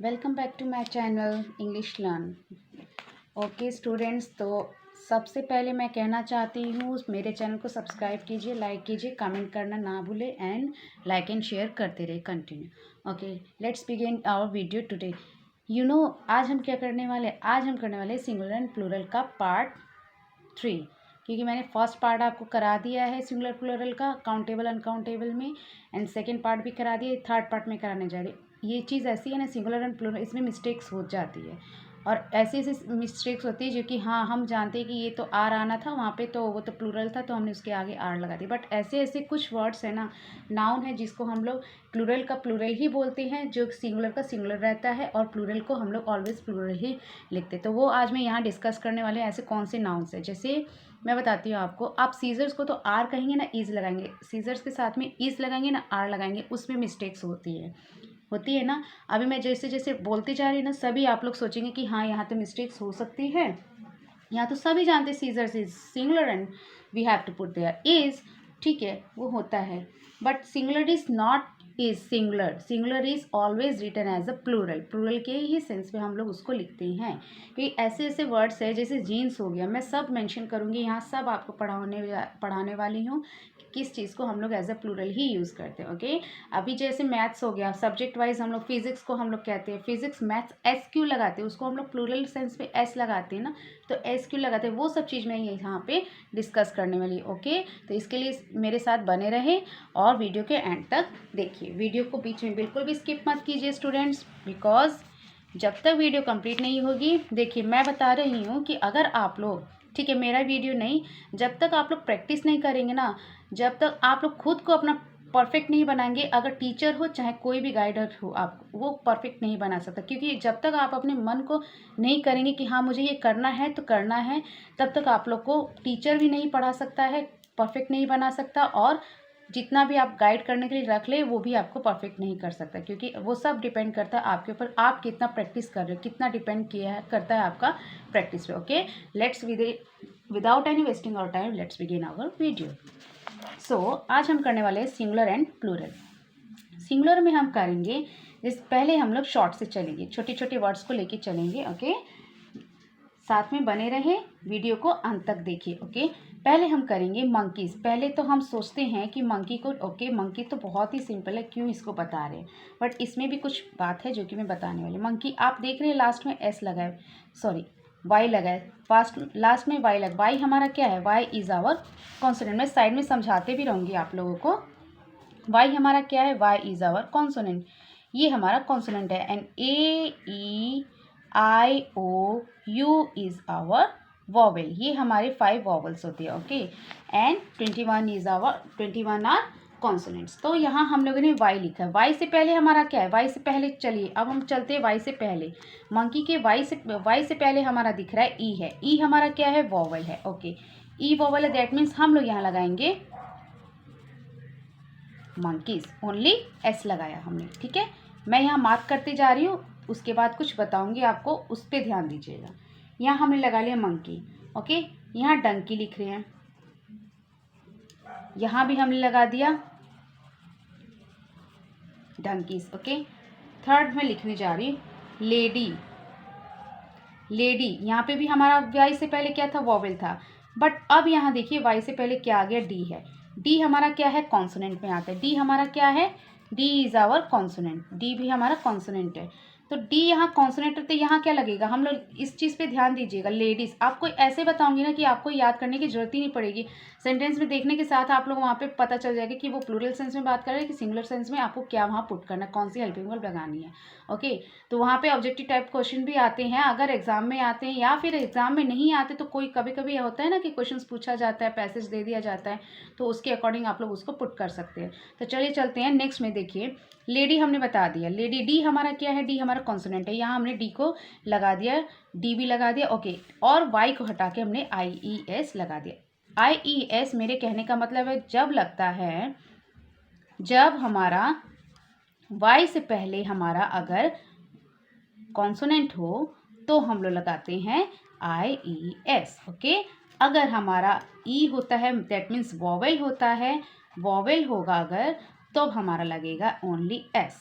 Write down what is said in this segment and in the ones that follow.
Welcome back to my channel English learn. Okay students, तो सबसे पहले मैं कहना चाहती हूँ मेरे चैनल को सब्सक्राइब कीजिए, लाइक कीजिए, कमेंट करना ना भूलें एंड लाइक एंड शेयर करते रहे continue. Okay, let's begin our video today. आज हम क्या करने वाले, आज हम करने वाले सिंगुलर एंड प्लूरल का पार्ट 3, क्योंकि मैंने फर्स्ट पार्ट आपको करा दिया है सिंगुलर प्लूरल का काउंटेबल अनकाउंटेबल में, एंड सेकंड पार्ट भी करा दिया, थर्ड पार्ट में कराने जा रही। ये चीज़ ऐसी है ना, सिंगुलर एंड प्लूरल, इसमें मिस्टेक्स हो जाती है और ऐसी ऐसी मिस्टेक्स होती है जो कि हाँ हम जानते हैं कि ये तो आर आना था वहाँ पे, तो वो तो प्लूरल था तो हमने उसके आगे आर लगा दी। बट ऐसे ऐसे कुछ वर्ड्स है ना, नाउन है, जिसको हम लोग प्लूरल का प्लूरल ही बोलते हैं, जो सिंगुलर का सिंगुलर रहता है, और प्लूरल को हम लोग ऑलवेज प्लूरल ही लिखते हैं। तो वो आज मैं यहाँ डिस्कस करने वाले हैं ऐसे कौन से नाउन्स है। जैसे मैं बताती हूँ आपको, आप सीजर्स को तो आर कहेंगे ना, ईज लगाएंगे, सीजर्स के साथ में ईज लगाएंगे ना, आर लगाएंगे, उसमें मिस्टेक्स होती है ना। अभी मैं जैसे जैसे बोलती जा रही हूँ ना, सभी आप लोग सोचेंगे कि हाँ यहाँ तो मिस्टेक्स हो सकती है। यहाँ तो सभी जानते scissors is singular and we have to put there is, ठीक है, वो होता है। But singular is not is singular, singular is always written as a plural, plural के ही सेंस में हम लोग उसको लिखते हैं। क्योंकि ऐसे ऐसे वर्ड्स है, जैसे जीन्स हो गया, मैं सब मेंशन करूँगी यहाँ, सब आपको पढ़ाने वाली हूँ किस चीज़ को हम लोग एज अ प्लूरल ही यूज़ करते हैं। ओके, अभी जैसे मैथ्स हो गया, सब्जेक्ट वाइज हम लोग फिजिक्स को हम लोग कहते हैं, फिजिक्स मैथ्स एस क्यू लगाते हैं, उसको हम लोग प्लूरल सेंस में एस लगाते हैं ना, तो एस क्यू लगाते हैं, वो सब चीज़ मैं यहाँ पे डिस्कस करने वाली। ओके, तो इसके लिए मेरे साथ बने रहे और वीडियो के एंड तक देखिए। वीडियो को बीच में बिल्कुल भी स्किप मत कीजिए स्टूडेंट्स, बिकॉज जब तक वीडियो कंप्लीट नहीं होगी, देखिए मैं बता रही हूँ कि अगर आप लोग, ठीक है, मेरा वीडियो नहीं, जब तक आप लोग प्रैक्टिस नहीं करेंगे ना, जब तक आप लोग खुद को अपना परफेक्ट नहीं बनाएंगे, अगर टीचर हो चाहे कोई भी गाइडर हो, आप वो परफेक्ट नहीं बना सकता। क्योंकि जब तक आप अपने मन को नहीं करेंगे कि हाँ मुझे ये करना है तो करना है, तब तक आप लोग को टीचर भी नहीं पढ़ा सकता है, परफेक्ट नहीं बना सकता, और जितना भी आप गाइड करने के लिए रख ले वो भी आपको परफेक्ट नहीं कर सकता। क्योंकि वो सब डिपेंड करता है आपके ऊपर, आप कितना प्रैक्टिस कर रहे हो, कितना डिपेंड किया है करता है आपका प्रैक्टिस पे। Okay, let's without any wasting our time let's begin our video. So आज हम करने वाले हैं सिंगुलर एंड प्लूरल। सिंगुलर में हम करेंगे, जैसे पहले हम लोग शॉर्ट से चलेंगे, छोटे छोटे वर्ड्स को लेके चलेंगे। ओके, साथ में बने रहे, वीडियो को अंत तक देखिए। ओके, पहले हम करेंगे मंकीज़। पहले तो हम सोचते हैं कि मंकी को, ओके मंकी तो बहुत ही सिंपल है, क्यों इसको बता रहे हैं, बट इसमें भी कुछ बात है जो कि मैं बताने वाली। मंकी आप देख रहे हैं लास्ट में एस लगा है, सॉरी वाई लगा है, फास्ट लास्ट में वाई लगा, वाई हमारा क्या है, वाई इज़ आवर कॉन्सोनेंट। मैं साइड में समझाते भी रहूँगी आप लोगों को। वाई हमारा क्या है, वाई इज़ आवर कॉन्सोनेंट, ये हमारा कॉन्सोनेंट है। And A E I O U is our vowel, ये हमारे 5 वॉवल्स होती है। ओके, एंड 21 आर कॉन्सोनेंट्स। तो यहाँ हम लोगों ने वाई लिखा है, वाई से पहले हमारा क्या है, वाई से पहले, चलिए अब हम चलते हैं वाई से पहले। मंकी के वाई से पहले हमारा दिख रहा है ई है, ई हमारा क्या है, वॉवल है। ओके, ई वॉवल है, दैट मीन्स हम लोग यहाँ लगाएंगे मंकीज, ओनली एस लगाया हमने। ठीक है, मैं यहाँ मार्क करते जा रही हूँ, उसके बाद कुछ बताऊंगी आपको, उस पर ध्यान दीजिएगा। यहाँ हमने लगा लिया मंकी। ओके, यहाँ डंकी लिख रहे हैं, यहाँ भी हमने लगा दिया डंकीज। ओके, थर्ड में लिखने जा रही लेडी, लेडी यहाँ पे भी हमारा वाई से पहले क्या था, वॉवेल था, बट अब यहाँ देखिए वाई से पहले क्या आ गया, डी है। डी हमारा क्या है, कॉन्सोनेंट में आता है, डी हमारा क्या है, D is our consonant, D भी हमारा कॉन्सोनेंट है। तो डी यहाँ कॉन्सोनेंट है, तो यहाँ क्या लगेगा, हम लोग इस चीज़ पे ध्यान दीजिएगा। लेडीज़ आपको ऐसे बताऊंगी ना कि आपको याद करने की जरूरत ही नहीं पड़ेगी, सेंटेंस में देखने के साथ आप लोग वहाँ पे पता चल जाएगा कि वो प्लूरल सेंस में बात कर रहे हैं कि सिंगुलर सेंस में, आपको क्या वहाँ पुट करना है, कौन सी हेल्पिंग वर्ब लगानी है। ओके, तो वहाँ पे ऑब्जेक्टिव टाइप क्वेश्चन भी आते हैं, अगर एग्जाम में आते हैं या फिर एग्जाम में नहीं आते तो कोई कभी कभी होता है ना कि क्वेश्चंस पूछा जाता है, पैसेज दे दिया जाता है, तो उसके अकॉर्डिंग आप लोग उसको पुट कर सकते हैं। तो चलिए चलते हैं नेक्स्ट में। देखिए लेडी हमने बता दिया, लेडी डी हमारा क्या है, डी हमारा कॉन्सोनेंट है, यहाँ हमने डी को लगा दिया, डी भी लगा दिया। ओके, और वाई को हटा के हमने आई ई एस लगा दिया। आई ई एस मेरे कहने का मतलब है, जब लगता है, जब हमारा वाई से पहले हमारा अगर कॉन्सोनेंट हो तो हम लोग लगाते हैं आई ई एस। ओके, अगर हमारा ई होता है दैट मीन्स वॉवेल होता है, वॉवेल होगा अगर, तो हमारा लगेगा ओनली एस।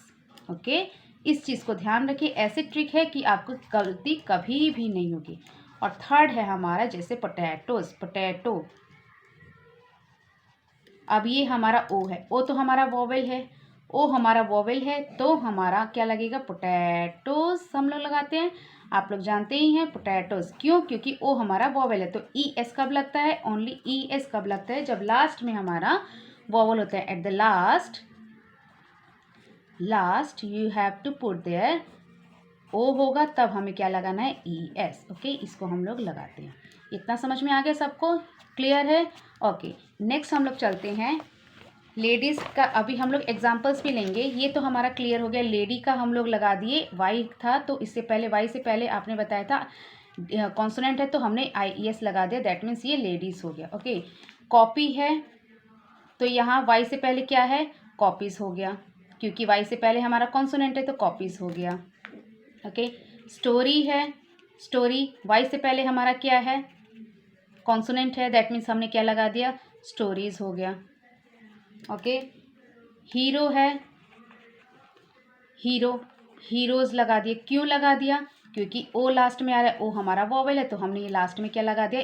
ओके, इस चीज़ को ध्यान रखिए, ऐसे ट्रिक है कि आपको गलती कभी भी नहीं होगी। और थर्ड है हमारा जैसे पोटैटोज, पोटैटो। अब ये हमारा ओ है, ओ तो हमारा वोवेल है, ओ हमारा वोवेल है तो हमारा क्या लगेगा, पोटैटोज हम लोग लगाते हैं। आप लोग जानते ही हैं पोटैटोज, क्यों, क्योंकि ओ हमारा वोवेल है। तो ई एस कब लगता है, ओनली ई एस कब लगता है, जब लास्ट में हमारा वोवेल होता है। At the last you have to put there O होगा, तब हमें क्या लगाना है, ई एस। ओके, इसको हम लोग लगाते हैं। इतना समझ में आ गया सबको, क्लियर है? ओके, नेक्स्ट हम लोग चलते हैं लेडीज़ का। अभी हम लोग एग्जाम्पल्स भी लेंगे। ये तो हमारा क्लियर हो गया, लेडी का हम लोग लगा दिए, वाई था तो इससे पहले, वाई से पहले आपने बताया था कॉन्सोनेंट है तो हमने आई ई एस लगा दिया, दैट मीन्स ये लेडीज़ हो गया। ओके, कॉपी है तो यहाँ वाई से पहले क्या है, कॉपीज़ हो गया, क्योंकि वाई से पहले हमारा कॉन्सोनेंट है तो कॉपीज़ हो गया। ओके, स्टोरी है, स्टोरी वाई से पहले हमारा क्या है, कॉन्सोनेंट है, दैट मीन्स हमने क्या लगा दिया, स्टोरीज हो गया। ओके, हीरो है, हीरो, हीरोज़ लगा दिए। क्यों लगा दिया, क्योंकि ओ लास्ट में आ रहा है, ओ हमारा वॉवेल है तो हमने ये लास्ट में क्या लगा दिया,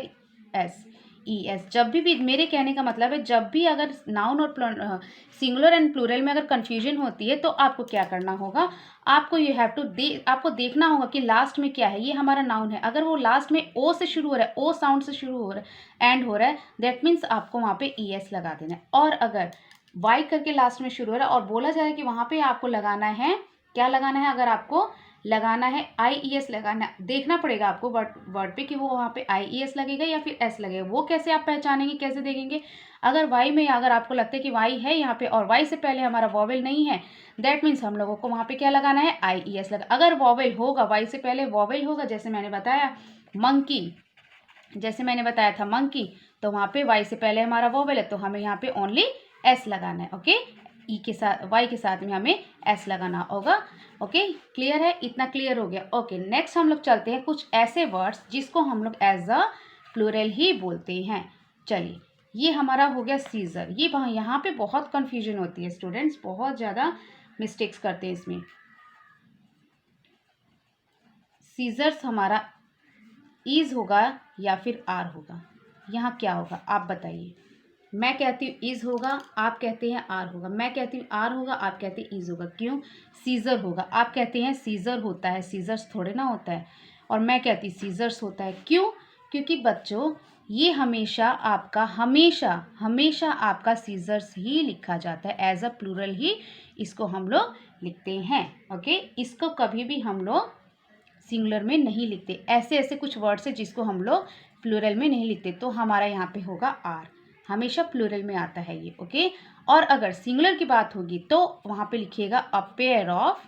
एस, ई एस। जब भी मेरे कहने का मतलब है, जब भी अगर नाउन और सिंगुलर एंड प्लूरल में अगर कंफ्यूजन होती है तो आपको क्या करना होगा, आपको यू हैव टू आपको देखना होगा कि लास्ट में क्या है। ये हमारा नाउन है, अगर वो लास्ट में ओ से शुरू हो रहा है, ओ साउंड से शुरू हो रहा है, एंड हो रहा है, दैट मीन्स आपको वहाँ पे ई एस लगा देना है। और अगर वाई करके लास्ट में शुरू हो रहा है और बोला जा रहा है कि वहाँ पे आपको लगाना है, क्या लगाना है, अगर आपको लगाना है आई ई एस लगाना, देखना पड़ेगा आपको वर्ड पे कि वो वहाँ पे आई ई एस लगेगा या फिर एस लगेगा। वो कैसे आप पहचानेंगे, कैसे देखेंगे, अगर वाई में अगर आपको लगता है कि वाई है यहाँ पे और वाई से पहले हमारा वॉवेल नहीं है, दैट मीन्स हम लोगों को वहाँ पे क्या लगाना है, आई ई एस लगा। अगर वॉवेल होगा, वाई से पहले वॉवेल होगा, जैसे मैंने बताया मंकी, जैसे मैंने बताया था मंकी, तो वहाँ पे वाई से पहले हमारा वॉवेल है तो हमें यहाँ पे ओनली एस लगाना है। ओके, ई के साथ, वाई के साथ में हमें एस लगाना होगा। ओके, क्लियर है? इतना क्लियर हो गया। ओके, नेक्स्ट हम लोग चलते हैं कुछ ऐसे वर्ड्स जिसको हम लोग एज अ प्लूरल ही बोलते हैं। चलिए, ये हमारा हो गया सीजर। ये यहाँ पे बहुत कन्फ्यूजन होती है, स्टूडेंट्स बहुत ज़्यादा मिस्टेक्स करते हैं इसमें। सीजर्स हमारा ईज होगा या फिर आर होगा, यहाँ क्या होगा आप बताइए। मैं कहती हूँ इज होगा, आप कहते हैं आर होगा। मैं कहती हूँ आर होगा, आप कहते हैं इज होगा। क्यों? सीजर होगा, आप कहते हैं सीजर होता है, सीजर्स थोड़े ना होता है। और मैं कहती सीजर्स होता है। क्यों? क्योंकि बच्चों ये हमेशा आपका, हमेशा हमेशा आपका सीजर्स ही लिखा जाता है, एज अ प्लूरल ही इसको हम लोग लिखते हैं। ओके, इसको कभी भी हम लोग सिंगुलर में नहीं लिखते। ऐसे ऐसे कुछ वर्ड्स है जिसको हम लोग प्लूरल में नहीं लिखते, तो हमारा यहाँ पे होगा आर, हमेशा प्लूरल में आता है ये। ओके, और अगर सिंगुलर की बात होगी तो वहाँ पे लिखिएगा a pair of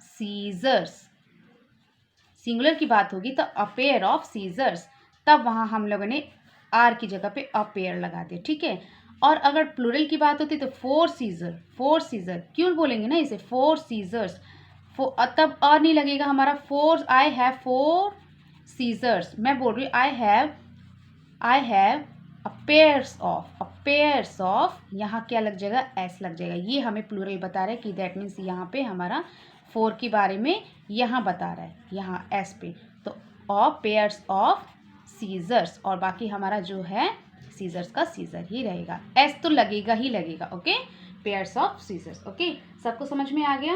scissors. Singular की बात होगी तो अ पेयर ऑफ सीजर्स, तब वहाँ हम लोगों ने आर की जगह पे अ पेयर लगा दिया। ठीक है, और अगर प्लूरल की बात होती तो फोर सीजर, फोर सीजर क्यों बोलेंगे ना इसे, फोर सीजर्स, तब और नहीं लगेगा हमारा। Four, I have four scissors, मैं बोल रही हूँ I have a pairs of, यहाँ क्या लग जाएगा, एस लग जाएगा। ये हमें प्लूरल बता रहा है कि दैट मीन्स यहाँ पे हमारा फोर के बारे में यहाँ बता रहा है, यहाँ एस पे, तो ऑफ पेयर्स ऑफ सीजर्स, और बाकी हमारा जो है सीजर्स का सीजर ही रहेगा, एस तो लगेगा ही लगेगा। Okay, pairs of scissors. Okay, सबको समझ में आ गया?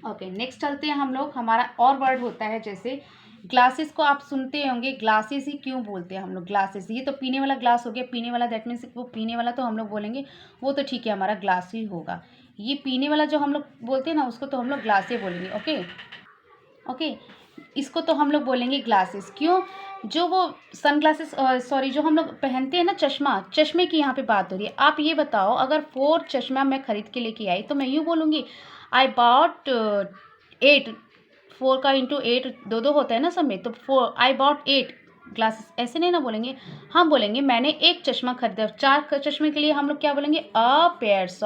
ओके, नेक्स्ट चलते हैं हम लोग। हमारा और वर्ड होता है जैसे ग्लासेस को आप सुनते होंगे, ग्लासेस ही क्यों बोलते हैं हम लोग, ग्लासेस। ये तो पीने वाला ग्लास हो गया, पीने वाला दैट मीन्स वो पीने वाला तो हम लोग बोलेंगे वो तो ठीक है, हमारा ग्लास ही होगा। ये पीने वाला जो हम लोग बोलते हैं ना, उसको तो हम लोग ग्लास ही बोलेंगे। ओके ओके, इसको तो हम लोग बोलेंगे ग्लासेस। क्यों? जो वो सन ग्लासेस, सॉरी, जो हम लोग पहनते हैं ना चश्मा, चश्मे की यहाँ पे बात हो रही है। आप ये बताओ, अगर 4 चश्मा मैं खरीद के लेके आई तो मैं यूँ बोलूँगी आई बॉट 8, 4 का इंटू 8 दो दो होता है ना सब में, तो 4 आई बॉट 8 ग्लासेस, ऐसे नहीं ना बोलेंगे। हम बोलेंगे मैंने एक चश्मा खरीदा। 4 चश्मे के लिए हम लोग क्या बोलेंगे, अ पेयर्स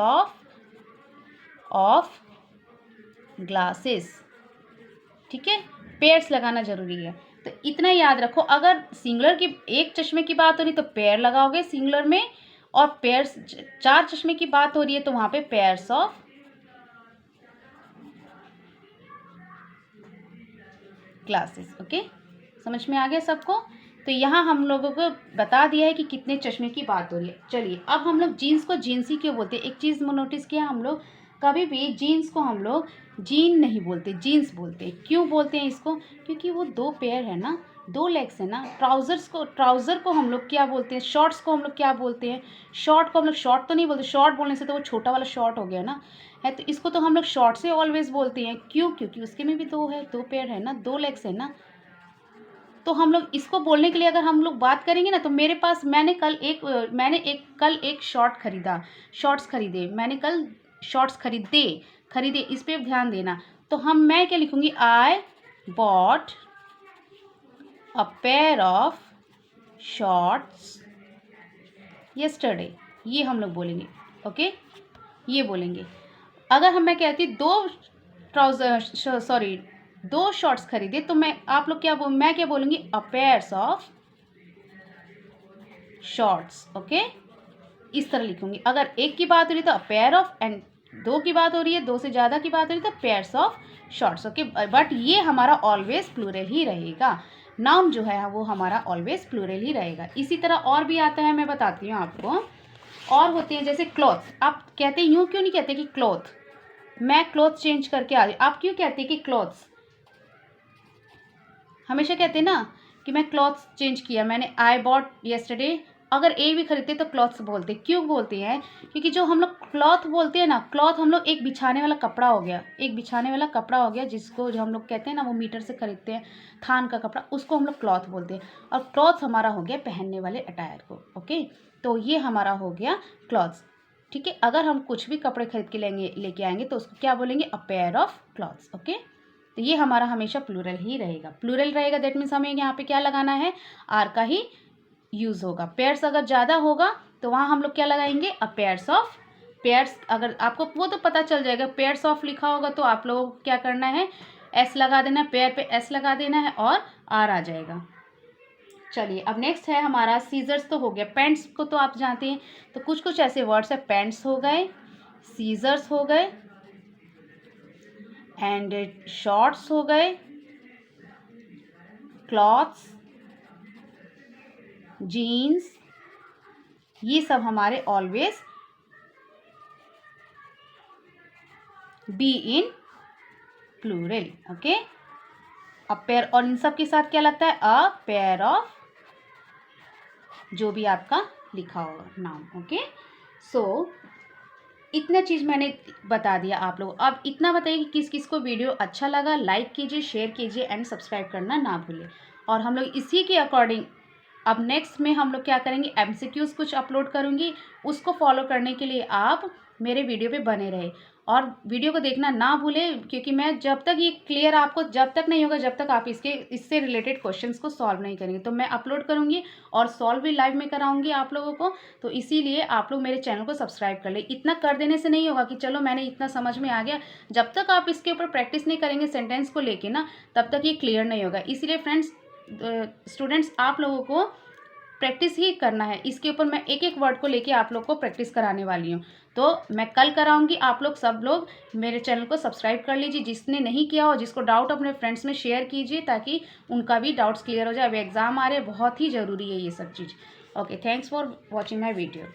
ऑफ ग्लासेस। ठीक है, पेयर्स लगाना जरूरी है, तो इतना याद रखो। अगर सिंगुलर की एक चश्मे की बात हो रही तो पेयर लगाओगे सिंगुलर में, और पेयर्स 4 चश्मे की बात हो रही है तो वहाँ पे पेयर्स ऑफ ग्लासेस। ओके, समझ में आ गया सबको? तो यहाँ हम लोगों को बता दिया है कि कितने चश्मे की बात हो रही है। चलिए अब हम लोग जीन्स को जीन्स ही क्यों बोलते हैं? एक चीज़ नोटिस किया हम लोग, कभी भी जीन्स को हम लोग जीन नहीं बोलते, जीन्स बोलते हैं। क्यों बोलते हैं इसको? क्योंकि वो दो पैर है ना, दो लेग्स है ना। ट्राउज़र को हम लोग क्या बोलते हैं? शॉर्ट्स को हम लोग क्या बोलते हैं? शॉर्ट को हम लोग शॉर्ट तो नहीं बोलते, शॉर्ट बोलने से तो वो छोटा वाला शॉर्ट हो गया ना, है तो इसको तो हम लोग शॉर्ट से ऑलवेज बोलते हैं। क्यों? क्योंकि उसके में भी दो है, दो पैर है ना, दो लेग्स है ना। तो हम लोग इसको बोलने के लिए अगर हम लोग बात करेंगे ना, तो मेरे पास मैंने कल एक शॉर्ट्स खरीदे, मैंने कल शॉर्ट्स खरीदे, इस पे ध्यान देना। तो मैं क्या लिखूंगी? I bought a pair of shorts yesterday, ये हम लोग बोलेंगे। ओके, ये बोलेंगे। अगर मैं कहती दो शॉर्ट्स खरीदे, तो मैं क्या बोलूँगी? अ पेयर्स ऑफ शॉर्ट्स। ओके, इस तरह लिखूंगी। अगर एक की बात हो रही तो अ पेयर ऑफ, एंड दो की बात हो रही है, दो से ज़्यादा की बात हो रही है तो pairs of shorts. Okay, but ये हमारा ऑलवेज प्लूरल ही रहेगा। नाउन जो है वो हमारा ऑलवेज प्लूरल ही रहेगा। इसी तरह और भी आता है, मैं बताती हूँ आपको। और होते हैं जैसे क्लॉथ। आप कहते हैं, यूँ क्यों नहीं कहते कि क्लॉथ? मैं क्लॉथ चेंज करके आ रही, आप क्यों कहते हैं कि क्लॉथ्स? हमेशा कहते हैं ना कि मैं क्लॉथ्स चेंज किया, मैंने आई बॉट येस्टरडे। अगर ए भी खरीदते तो क्लॉथ्स बोलते। क्यों बोलते हैं? क्योंकि जो हम लोग क्लॉथ बोलते हैं ना, क्लॉथ हम लोग एक बिछाने वाला कपड़ा हो गया, जिसको जो हम लोग कहते हैं ना, वो मीटर से खरीदते हैं, थान का कपड़ा, उसको हम लोग क्लॉथ बोलते हैं। और क्लॉथ हमारा हो गया पहनने वाले अटायर को। ओके, तो ये हमारा हो गया क्लॉथ्स। ठीक है, अगर हम कुछ भी कपड़े खरीद के लेके आएंगे तो उसको क्या बोलेंगे? अ पेयर ऑफ क्लॉथ्स। ओके, तो ये हमारा हमेशा प्लूरल ही रहेगा। प्लूरल रहेगा, दैट मीन्स हमें यहाँ पे क्या लगाना है? आर का ही यूज़ होगा। पेयर्स अगर ज़्यादा होगा तो वहाँ हम लोग क्या लगाएंगे? अ पेयर्स ऑफ। पेयर्स अगर आपको वो तो पता चल जाएगा, पेयर्स ऑफ लिखा होगा तो आप लोगों को क्या करना है? एस लगा देना है, पेयर पे एस लगा देना है और आर आ जाएगा। चलिए अब नेक्स्ट है हमारा सीजर्स। तो हो गया। पेंट्स को तो आप जानते हैं, तो कुछ ऐसे वर्ड्स है, पेंट्स हो गए, सीजर्स हो गए, एंड शॉर्ट्स हो गए, क्लॉथ्स, जीन्स, ये सब हमारे always be in plural. Okay, a pair, और इन सब के साथ क्या लगता है? अ पेयर ऑफ, जो भी आपका लिखा होगा नाम। ओके, सो इतना चीज़ मैंने बता दिया आप लोग। अब इतना बताइए कि किस किस को वीडियो अच्छा लगा, लाइक कीजिए, शेयर कीजिए एंड सब्सक्राइब करना ना भूलें। और हम लोग इसी के अकॉर्डिंग अब नेक्स्ट में हम लोग क्या करेंगे? एमसीक्यूज़ कुछ अपलोड करूँगी, उसको फॉलो करने के लिए आप मेरे वीडियो पे बने रहे और वीडियो को देखना ना भूलें, क्योंकि मैं जब तक ये क्लियर आपको जब तक नहीं होगा, जब तक आप इससे रिलेटेड क्वेश्चंस को सॉल्व नहीं करेंगे, तो मैं अपलोड करूँगी और सॉल्व भी लाइव में कराऊँगी आप लोगों को। तो इसीलिए आप लोग मेरे चैनल को सब्सक्राइब कर लें। इतना कर देने से नहीं होगा कि चलो मैंने इतना समझ में आ गया, जब तक आप इसके ऊपर प्रैक्टिस नहीं करेंगे सेंटेंस को लेके ना, तब तक ये क्लियर नहीं होगा। इसीलिए फ्रेंड्स, स्टूडेंट्स, आप लोगों को प्रैक्टिस ही करना है। इसके ऊपर मैं एक एक वर्ड को लेके आप लोग को प्रैक्टिस कराने वाली हूँ, तो मैं कल कराऊंगी। आप लोग सब लोग मेरे चैनल को सब्सक्राइब कर लीजिए, जिसने नहीं किया हो, जिसको डाउट अपने फ्रेंड्स में शेयर कीजिए, ताकि उनका भी डाउट्स क्लियर हो जाए। अब एग्ज़ाम आ रहे हैं, बहुत ही ज़रूरी है ये सब चीज़। Okay, thanks for watching my video.